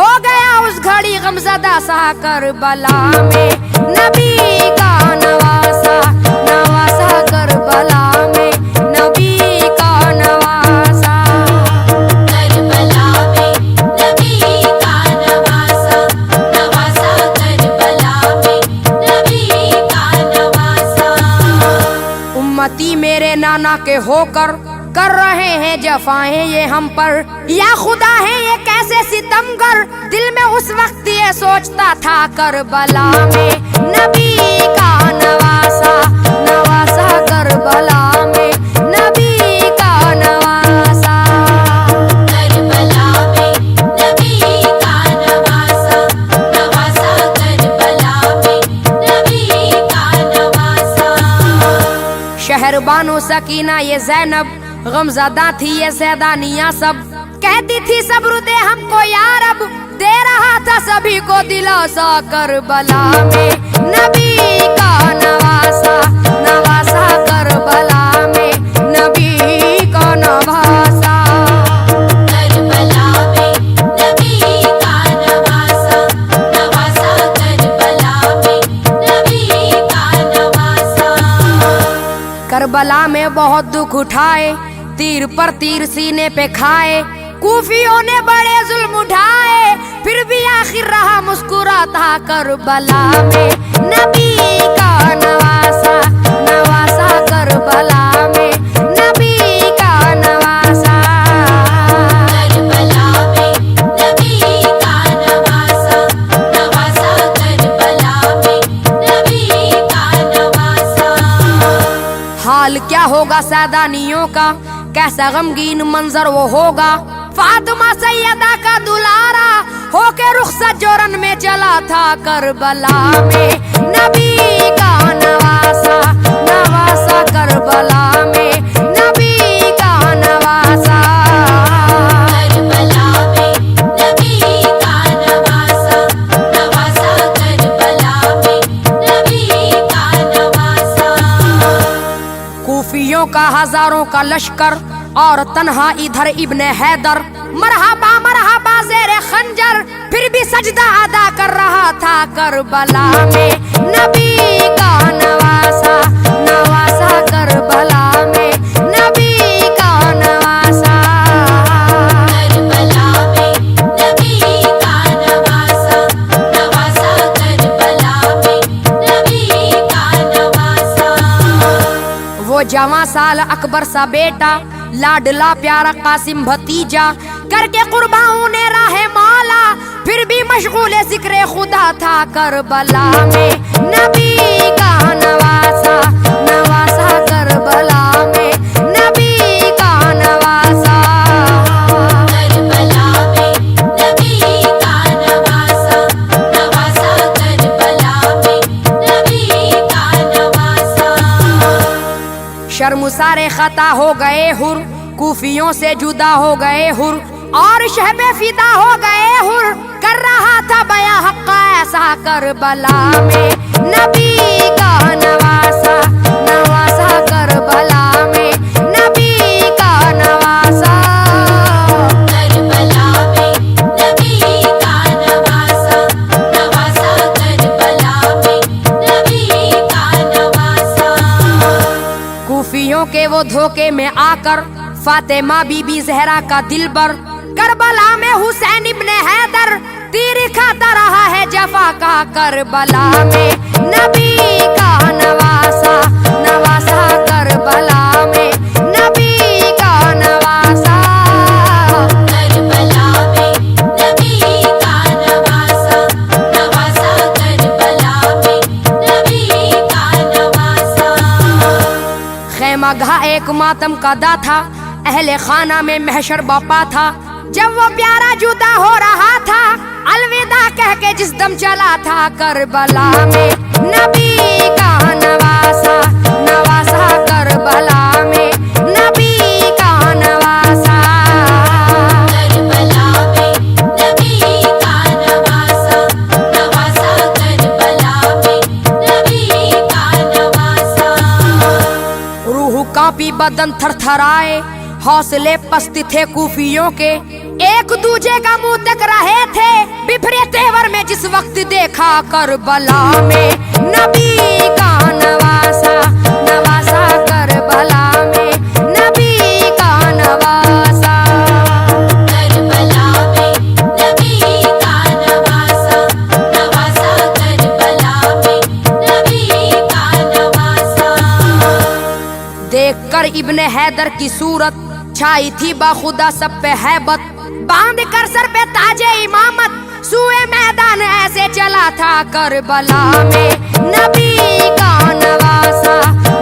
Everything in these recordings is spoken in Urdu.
ہو گیا اس گھڑی غمزدہ سا کربلا میں نبی کا نواسا نواسا کربلا میں نبی کا نواسا کربلا میں نبی کا نواسا نواسا کربلا میں نبی کا نواسا امتی میرے نانا کے ہو کر رہے ہیں جفائیں یہ ہم پر یا خدا ہے یہ کیسے ستمگر دل میں اس وقت یہ سوچتا تھا کربلا میں نبی کا نواسا نواسا کربلا میں نبی کا نواسا کربلا میں نبی کا نواسا نواسا کربلا میں نبی کا نواسا شہر بانو سکینہ یہ زینب غمزدہ تھی یہ زیدانیاں سب کہتی تھی صبر دے ہم کو یا رب دے رہا تھا سبھی کو دلاسا کربلا میں نبی کا نواسا نواسا کربلا میں نبی کا نواسا کربلا میں نبی کا نواسا نواسا کربلا میں نبی کا نواسا کربلا میں بہت دکھ اٹھائے تیر پر تیر سینے پہ کھائے کوفیوں نے بڑے ظلم اٹھائے پھر بھی آخر رہا مسکراتا کربلا میں نبی کا نواسا نواسا کربلا میں نبی کا نواسا کربلا میں نبی کا نواسا نواسا کربلا میں نبی کا نواسا حال کیا ہوگا سیدانیوں کا کیسا غمگین منظر وہ ہوگا فاطمہ سیدہ کا دلارا ہو کے رخصت جورن میں چلا تھا کربلا میں نبی کا نواسا نواسا کربلا میں نبی کا نواسا کربلا میں نبی کا نواسا نواسا کربلا میں نبی کا نواسا کوفیوں کا ہزاروں کا لشکر اور تنہا ادھر ابن حیدر مرحبا مرحبا زیر خنجر پھر بھی سجدہ ادا کر رہا تھا کربلا میں نبی کا نواسا نواسا کربلا میں نبی کا نواسا کربلا میں نبی کا نواسا نواسا کربلا میں نبی کا نواسا وہ جواں سال اکبر سا بیٹا لاڈلا پیارا قاسم بھتیجا کر کے قرباؤں نے راہ مولا پھر بھی مشغول ذکر خدا تھا کربلا میں نبی کا نواسا نواسا کربلا میں نبی کا نواسا کربلا میں نبی کا نواسا نواسا کربلا میں نبی کا نواسا شرمسارے خطا ہو گئے ہر کوفیوں سے جدا ہو گئے ہر اور شہب فدا ہو گئے ہر کر رہا تھا بیاں حق ایسا کربلا میں نبی کا نواسا نواسا کربلا میں نبی کا نواسا کربلا میں نبی کا نواسا نواسا کربلا میں نبی کا نواسا کوفیوں کے وہ دھوکے میں آ کر فاطمہ بی بی زہرا کا دلبر کربلا میں حسین ابن حیدر تیر کھاتا رہا ہے جفا کا کربلا میں نبی کا نواسا نواسا کربلا میں نبی کا نواسا کربلا میں نبی کا نواسا نواسا کربلا میں نبی کا نواسا خیمہ گھا ایک ماتم کا دا تھا اہل خانہ میں محشر باپا تھا جب وہ پیارا جدا ہو رہا تھا الوداع کہہ کے جس دم چلا تھا کربلا میں نبی کا نواسا نواسا کربلا میں نبی کا نواسا کربلا میں نبی کا نواسا نواسا کربلا میں نبی کا نواسا روح کانپی بدن تھر تھرائے حوصلے پست تھے کوفیوں کے ایک دوجے کا منہ تک رہے تھے بفرے تیور میں جس وقت دیکھا کربلا میں نبی کا نواسا نواسا کربلا میں نبی کا نواسا کربلا میں نبی کا نواسا نواسا کربلا میں نبی کا نواسا دیکھ کر ابن حیدر کی صورت چھائی تھی باخدا سب پہ ہیبت باندھ کر سر پہ تاج امامت سوئے میدان ایسے چلا تھا کربلا میں نبی کا نواسا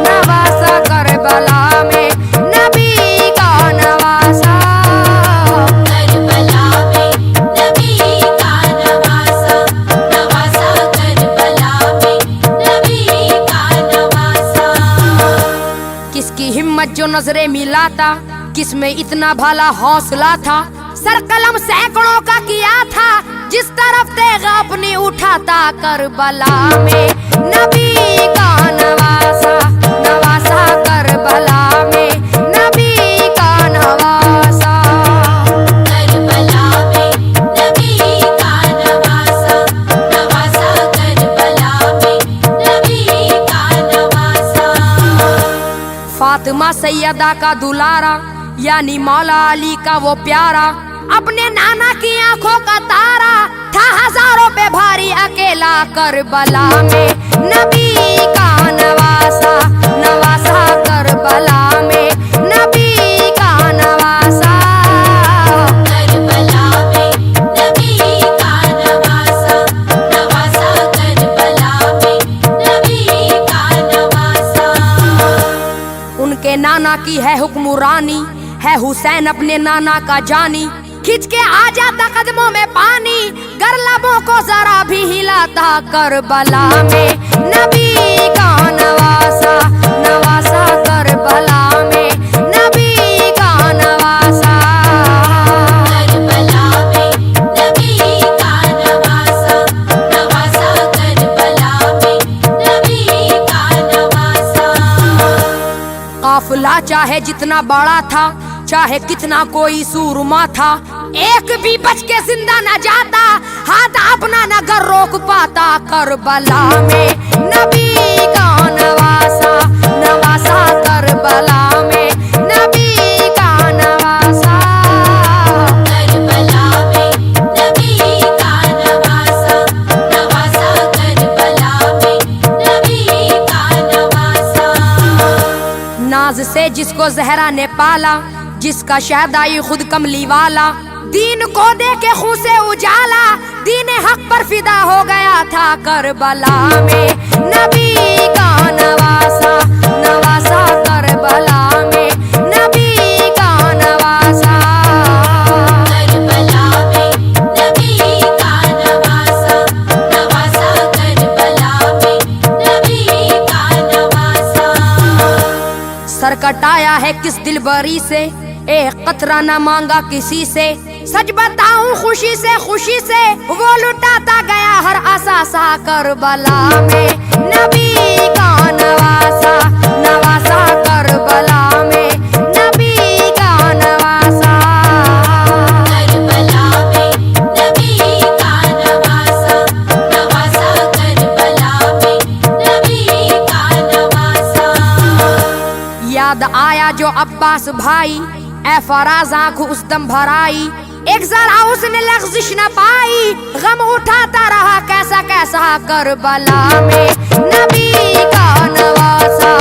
نواسا کربلا میں نبی کا نواسا کربلا میں نبی کا نواسا نواسا کربلا میں نبی کا نواسا کس کی ہمت جو نظریں ملاتا کس میں اتنا بھلا حوصلہ تھا سر قلم سینکڑوں کا کیا تھا جس طرف تیغ اپنی اٹھاتا کربلا میں نبی کا نواسا نواسا کربلا میں نبی کا نواسا کربلا میں نبی کا نواسا نواسا کربلا میں نبی کا نواسا فاطمہ سیدہ کا دلارا یعنی مولا علی کا وہ پیارا اپنے نانا کی آنکھوں کا تارا تھا ہزاروں پہ بھاری اکیلا کربلا میں نبی کا نواسا نواسا کربلا میں نبی کا نواسا کربلا میں نبی کا نواسا نواسا کربلا میں نبی کا نواسا ان کے نانا کی ہے حکمرانی ہے حسین اپنے نانا کا جانی کھچ کے آ جاتا قدموں میں پانی گر لبوں کو ذرا بھی ہلاتا کربلا میں نبی کا نواسا نواسا کربلا میں نبی کا نواسا کربلا میں نبی کا نواسا نواسا کربلا میں نبی کا نواسا قافلہ چاہے جتنا بڑا تھا چاہے کتنا کوئی سورما تھا ایک بھی بچ کے زندہ نہ جاتا ہاتھ اپنا نہ گر روک پاتا کربلا میں نبی کا نواسا نواسا کربلا میں نبی کا نواسا کربلا میں نبی کا نواسا نواسا کربلا میں نبی کا نواسا ناز سے جس کو زہرا نے پالا جس کا شہدائی خود کملی والا دین کو دے کے خون سے اجالا دین حق پر فدا ہو گیا تھا کربلا میں نبی کا نواسا نواسا کربلا میں نبی کا نواسا کربلا میں نبی کا نواسا نواسا کربلا میں نبی کا نواسا سر کٹایا ہے کس دل بری سے ایک قطرہ نہ مانگا کسی سے سچ بتاؤں خوشی سے وہ لٹاتا گیا ہر اثاثہ کربلا میں نبی کا نواسا نواسا کربلا میں نبی کا نواسا کربلا میں نبی کا نواسا نواسا کربلا میں نبی کا نواسا یاد آیا جو عباس بھائی اے فراز آنکھ اس دم بھرائی ایک ذرا اس نے لغزش نہ پائی غم اٹھاتا رہا کیسا کیسا کربلا میں نبی کا نواسا